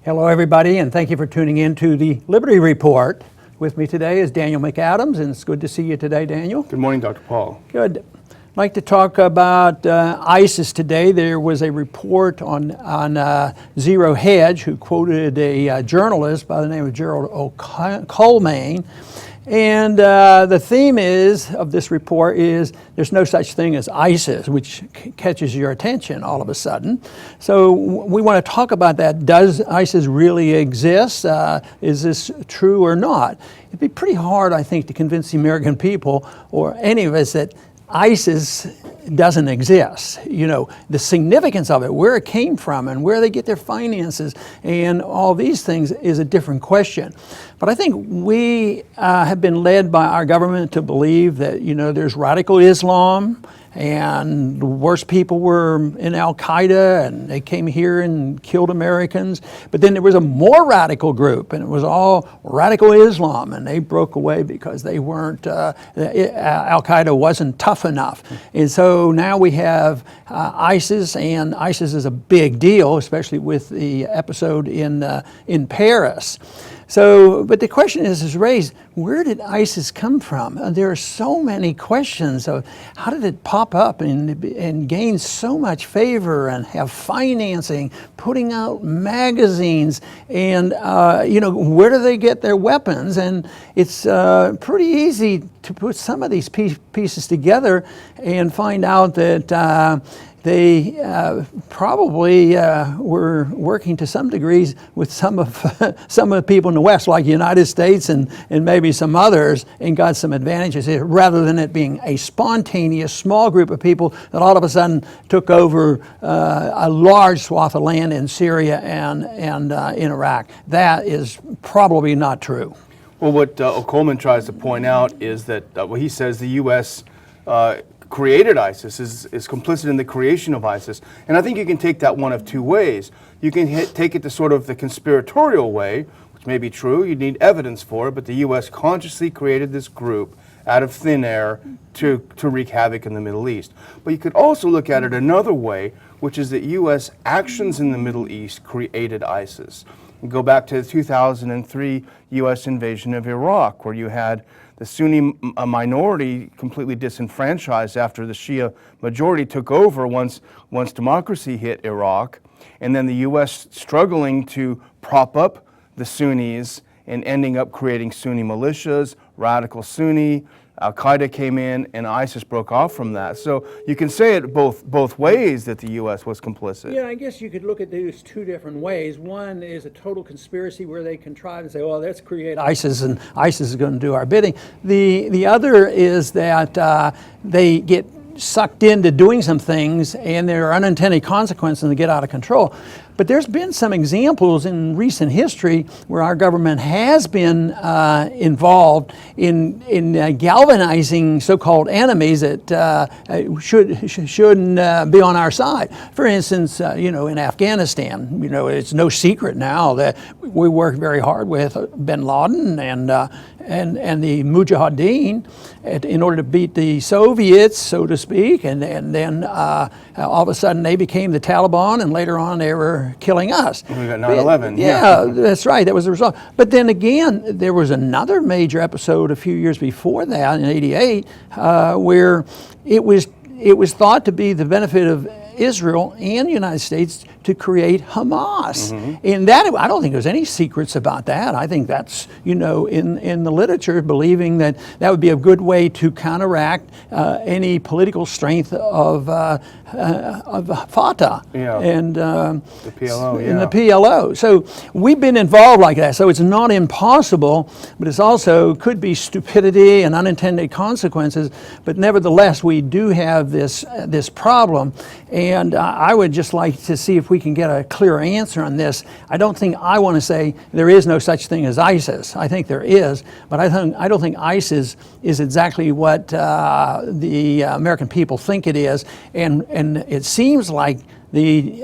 Hello, everybody, and thank you for tuning in to the Liberty Report. With me today is Daniel McAdams, and it's good to see you today, Daniel. Good morning, Dr. Paul. Good. I'd like to talk about ISIS today. There was a report on Zero Hedge who quoted a journalist by the name of Gerald Coleman. And the theme of this report is there's no such thing as ISIS, which catches your attention all of a sudden. So we want to talk about that. Does ISIS really exist? Is this true or not? It'd be pretty hard, I think, to convince the American people or any of us that ISIS doesn't exist. You know, the significance of it, where it came from and where they get their finances and all these things is a different question. But I think we have been led by our government to believe that, you know, there's radical Islam and the worst people were in Al-Qaeda and they came here and killed Americans. But then there was a more radical group and it was all radical Islam and they broke away because they weren't, Al-Qaeda wasn't tough enough. And so now we have ISIS, and ISIS is a big deal, especially with the episode in Paris. So, but the question is raised, where did ISIS come from? There are so many questions of how did it pop up and gain so much favor and have financing, putting out magazines, and you know, where do they get their weapons? And it's pretty easy to put some of these pieces together and find out that they probably were working to some degrees with some of the people in the West, like the United States and maybe some others, and got some advantages here, rather than it being a spontaneous small group of people that all of a sudden took over a large swath of land in Syria and in Iraq. That is probably not true. Well, what Coleman tries to point out is that he says the U.S. created ISIS, is complicit in the creation of ISIS. And I think you can take that one of two ways. You can take it to sort of the conspiratorial way, which may be true, you need evidence for it, but the U.S. consciously created this group out of thin air to wreak havoc in the Middle East. But you could also look at it another way, which is that U.S. actions in the Middle East created ISIS. You go back to the 2003 U.S. invasion of Iraq, where you had the Sunni minority completely disenfranchised after the Shia majority took over once democracy hit Iraq, and then the U.S. struggling to prop up the Sunnis and ending up creating Sunni militias, radical Sunni. Al-Qaeda came in and ISIS broke off from that. So you can say it both ways that the U.S. was complicit. Yeah, I guess you could look at these two different ways. One is a total conspiracy where they contrive and say, well, let's create ISIS and ISIS is going to do our bidding. The other is that they get sucked into doing some things and there are unintended consequences and they get out of control. But there's been some examples in recent history where our government has been involved in galvanizing so-called enemies that shouldn't be on our side. For instance, you know, in Afghanistan, you know, it's no secret now that we worked very hard with bin Laden and the Mujahideen in order to beat the Soviets, so to speak, and then all of a sudden they became the Taliban, and later on they were killing us. We got 9/11. Yeah, that's right. That was the result. But then again, there was another major episode a few years before that, in '88, where it was thought to be the benefit of Israel and the United States to create Hamas. Mm-hmm. And that, I don't think there's any secrets about that. I think that's, you know, in the literature, believing that that would be a good way to counteract any political strength of Fatah and the PLO. And the PLO. So we've been involved like that. So it's not impossible, but it's also could be stupidity and unintended consequences. But nevertheless, we do have this problem. And I would just like to see if we can get a clear answer on this. I don't think I want to say there is no such thing as ISIS. I think there is, but I don't think ISIS is exactly what the American people think it is. And it seems like the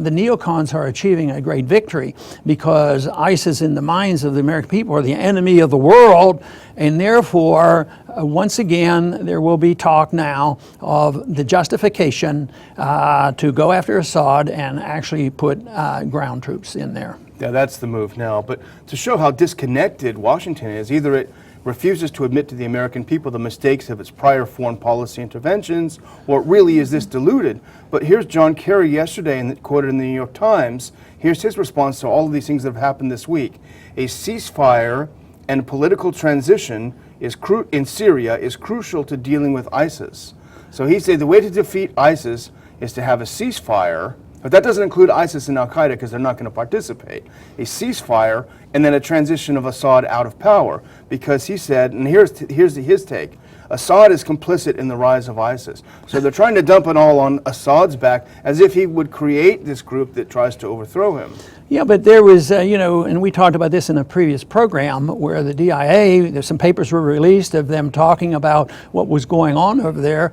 neocons are achieving a great victory because ISIS in the minds of the American people are the enemy of the world, and therefore once again there will be talk now of the justification to go after Assad and actually put ground troops in there. Yeah, that's the move now. But to show how disconnected Washington is, either it refuses to admit to the American people the mistakes of its prior foreign policy interventions, or it really is this deluded. But here's John Kerry yesterday, and quoted in the New York Times. Here's his response to all of these things that have happened this week. A ceasefire and political transition in Syria is crucial to dealing with ISIS. So he said the way to defeat ISIS is to have a ceasefire, but that doesn't include ISIS and Al-Qaeda because they're not going to participate. A ceasefire and then a transition of Assad out of power, because he said, and here's his take, Assad is complicit in the rise of ISIS. So they're trying to dump it all on Assad's back as if he would create this group that tries to overthrow him. Yeah, but there was, and we talked about this in a previous program where the DIA, there's some papers were released of them talking about what was going on over there.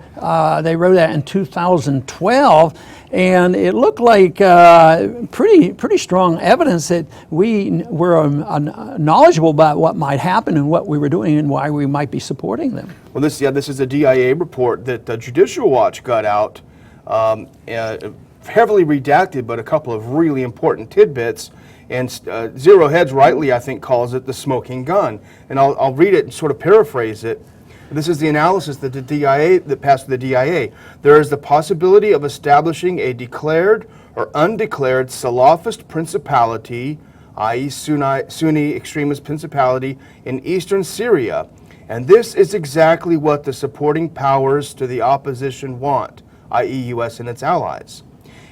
They wrote that in 2012, and it looked like pretty strong evidence that we were knowledgeable about what might happen and what we were doing and why we might be supporting them. Well, this is a DIA report that Judicial Watch got out. Heavily redacted, but a couple of really important tidbits. And Zero Hedge rightly, I think, calls it the smoking gun. And I'll read it and sort of paraphrase it. This is the analysis that that passed the DIA. There is the possibility of establishing a declared or undeclared Salafist principality, i.e. Sunni extremist principality, in eastern Syria. And this is exactly what the supporting powers to the opposition want, i.e. U.S. and its allies,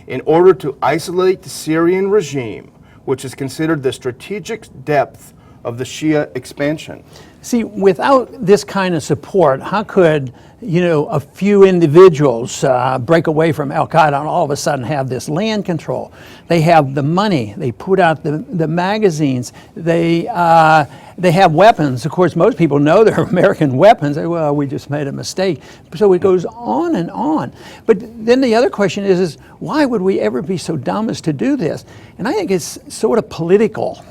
in order to isolate the Syrian regime, which is considered the strategic depth of the Shia expansion. See, without this kind of support, how could, a few individuals break away from Al-Qaeda and all of a sudden have this land control? They have the money. They put out the magazines. They have weapons. Of course, most people know they're American weapons. They, well, we just made a mistake. So it goes on and on. But then the other question is why would we ever be so dumb as to do this? And I think it's sort of political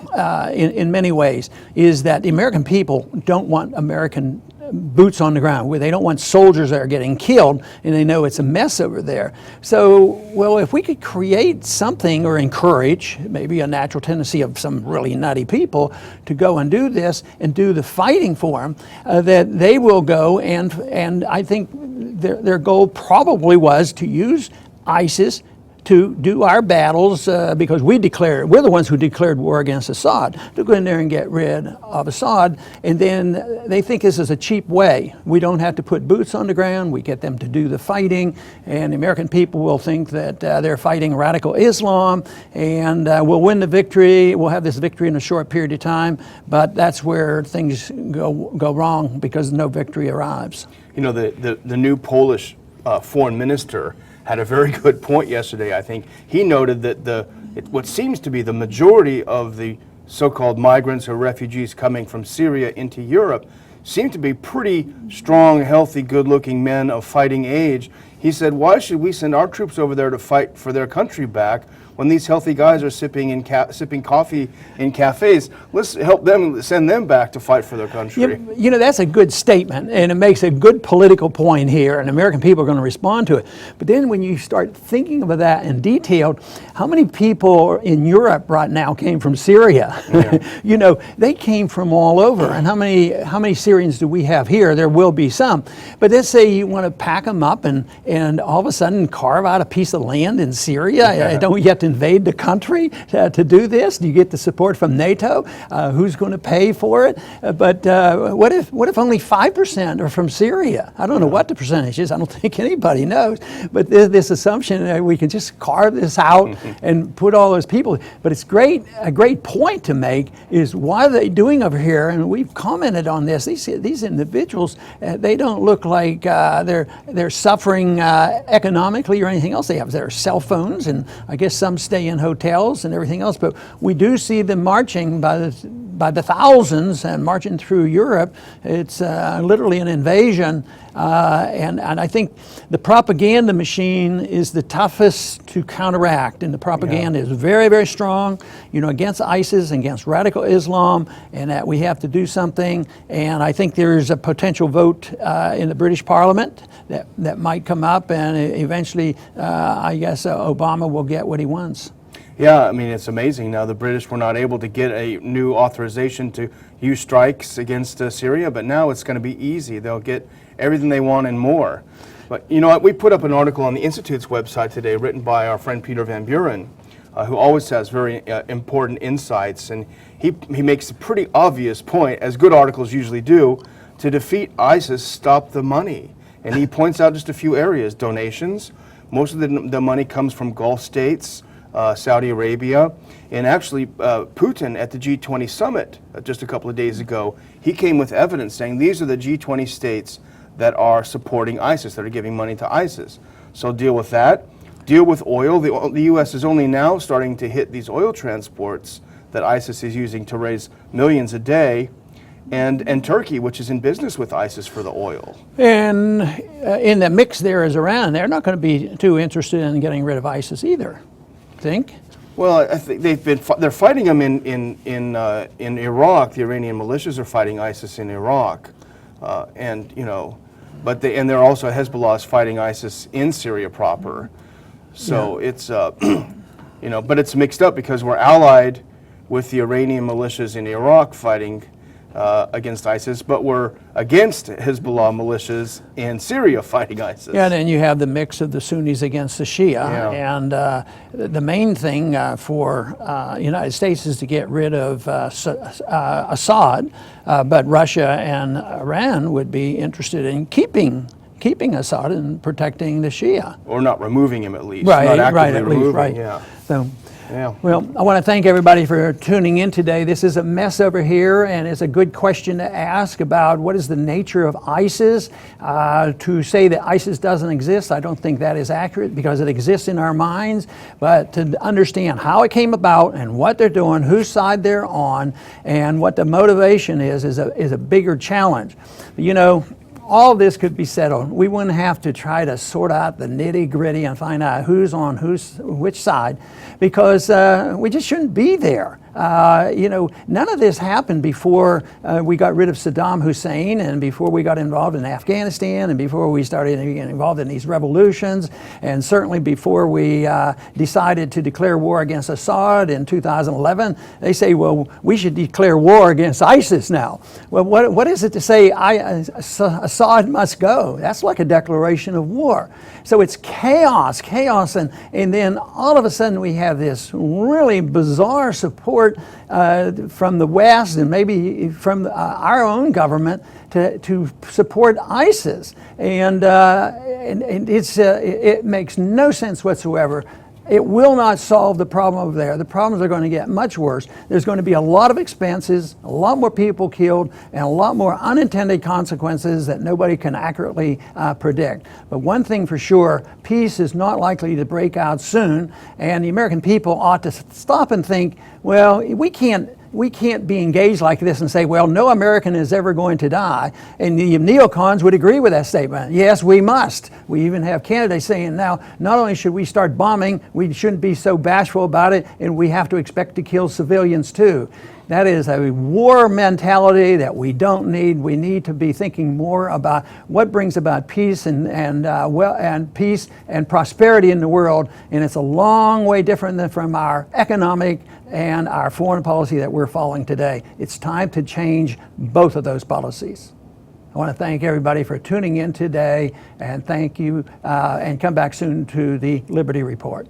in many ways, is that the American people don't want American boots on the ground, where they don't want soldiers that are getting killed and they know it's a mess over there. So, well, if we could create something or encourage maybe a natural tendency of some really nutty people to go and do this and do the fighting for them, that they will go and I think their goal probably was to use ISIS to do our battles because we're the ones who declared war against Assad, to go in there and get rid of Assad. And then they think this is a cheap way. We don't have to put boots on the ground. We get them to do the fighting, and the American people will think that they're fighting radical Islam, and we'll win the victory. We'll have this victory in a short period of time, but that's where things go wrong because no victory arrives. The new Polish foreign minister had a very good point yesterday, I think. He noted that what seems to be the majority of the so-called migrants or refugees coming from Syria into Europe seem to be pretty strong, healthy, good-looking men of fighting age. He said, why should we send our troops over there to fight for their country back when these healthy guys are sipping coffee in cafes? Let's help them, send them back to fight for their country. That's a good statement, and it makes a good political point here, and American people are going to respond to it. But then when you start thinking about that in detail, how many people in Europe right now came from Syria? Yeah. They came from all over. And how many Syrians do we have here? There will be some. But let's say you want to pack them up and all of a sudden carve out a piece of land in Syria. Yeah. Don't we get to invade the country to do this? Do you get the support from NATO? Who's going to pay for it? But what if only 5% are from Syria? I don't know what the percentage is. I don't think anybody knows. But this assumption that we can just carve this out and put all those people. But it's a great point to make is why are they doing over here? And we've commented on this. These individuals, they don't look like they're suffering economically or anything else. They have their cell phones, and I guess some stay in hotels and everything else. But we do see them marching by the thousands and marching through Europe. It's literally an invasion. And I think the propaganda machine is the toughest to counteract, and the propaganda is very, very strong, against ISIS, against radical Islam, and that we have to do something. And I think there's a potential vote in the British Parliament that might come up, and eventually, I guess, Obama will get what he wants. Yeah, I mean, it's amazing. Now, the British were not able to get a new authorization to use strikes against Syria, but now it's going to be easy. They'll get everything they want and more. But you know what? We put up an article on the Institute's website today written by our friend Peter Van Buren, who always has very important insights. And he makes a pretty obvious point, as good articles usually do, to defeat ISIS, stop the money. And he points out just a few areas. Donations. Most of the money comes from Gulf states, Saudi Arabia, and actually Putin at the G20 summit just a couple of days ago, he came with evidence saying these are the G20 states that are supporting ISIS, that are giving money to ISIS. So deal with that. Deal with oil. The U.S. is only now starting to hit these oil transports that ISIS is using to raise millions a day, and Turkey, which is in business with ISIS for the oil. And in the mix there is Iran. They're not going to be too interested in getting rid of ISIS either. Think? Well, I think they're fighting them in Iraq. The Iranian militias are fighting ISIS in Iraq, and you know, but they're also Hezbollah is fighting ISIS in Syria proper. So yeah. It's you know, but it's mixed up because we're allied with the Iranian militias in Iraq fighting against ISIS, but we're against Hezbollah militias in Syria fighting ISIS. Yeah, and then you have the mix of the Sunnis against the Shia. Yeah. And the main thing for the United States is to get rid of Assad, but Russia and Iran would be interested in keeping Assad and protecting the Shia. Or not removing him at least. Right, not actively right, at removing, least, right. Yeah. So, yeah. Well, I want to thank everybody for tuning in today. This is a mess over here, and it's a good question to ask about what is the nature of ISIS. To say that ISIS doesn't exist, I don't think that is accurate because it exists in our minds. But to understand how it came about and what they're doing, whose side they're on, and what the motivation is a bigger challenge. You know, all this could be settled. We wouldn't have to try to sort out the nitty-gritty and find out who's on which side, because we just shouldn't be there. You know, none of this happened before we got rid of Saddam Hussein, and before we got involved in Afghanistan, and before we started getting involved in these revolutions, and certainly before we decided to declare war against Assad in 2011. They say, well, we should declare war against ISIS now. Well, what is it to say Assad must go? That's like a declaration of war. So it's chaos, and then all of a sudden we have this really bizarre support from the West and maybe from our own government to support ISIS, and it makes no sense whatsoever. It will not solve the problem over there. The problems are going to get much worse. There's going to be a lot of expenses, a lot more people killed, and a lot more unintended consequences that nobody can accurately predict. But one thing for sure, peace is not likely to break out soon, and the American people ought to stop and think, well, we can't be engaged like this and say, well, no American is ever going to die. And the neocons would agree with that statement. Yes, we must. We even have candidates saying now, not only should we start bombing, we shouldn't be so bashful about it, and we have to expect to kill civilians too. That is a war mentality that we don't need. We need to be thinking more about what brings about peace and peace and prosperity in the world. And it's a long way different than from our economic and our foreign policy that we're following today. It's time to change both of those policies. I want to thank everybody for tuning in today, and thank you, and come back soon to the Liberty Report.